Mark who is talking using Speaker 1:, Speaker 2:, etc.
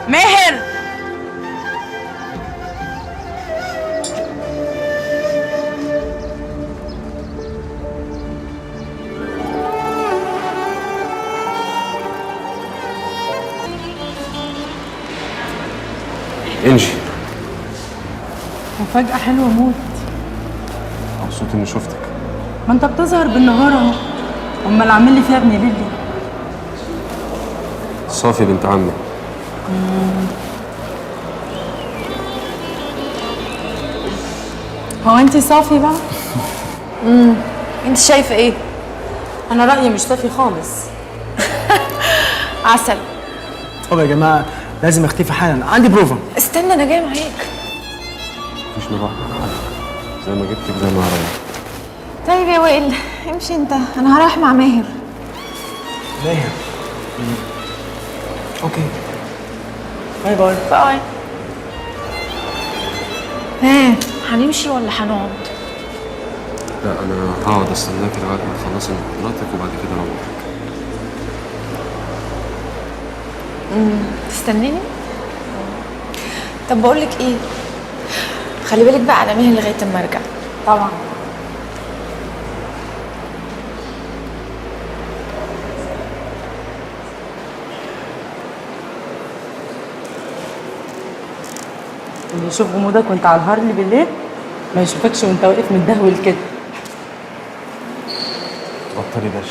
Speaker 1: ماهر.
Speaker 2: انجي،
Speaker 1: مفاجأة حلوة موت.
Speaker 2: مبسوط اني شفتك.
Speaker 1: ما انت بتظهر بالنهار اهو، امال عامل لي فيها ابن ليلي.
Speaker 2: صافي بنت عمي.
Speaker 1: هو انت صافي بقى؟
Speaker 3: انت شايفه ايه؟
Speaker 1: انا رأيي مش صافي خالص.
Speaker 3: عسل.
Speaker 4: طب يا جماعه لازم اختفي حالا، عندي بروفا.
Speaker 3: استنى انا جايه معاك.
Speaker 2: مفيش مروحة زي ما جبتك زي ما هريح.
Speaker 3: طيب يا وائل امشي انت، انا هروح مع ماهر.
Speaker 4: ماهر. اوكي. باي باي.
Speaker 3: باي. ها هنمشي ولا هنقعد؟
Speaker 2: لا انا هقعد استناكي لغايه ما تخلصي محاضراتك وبعد كده اروح.
Speaker 3: تستنيني؟ طب بقول لك ايه، خلي بالك بقى على ماهر لغايه اما ارجع.
Speaker 1: طبعا. اللي يشوف غموضك وانت على الهارلي بالليل ما يشوفكش وانت واقف متدهول كده.
Speaker 2: بطلي دش.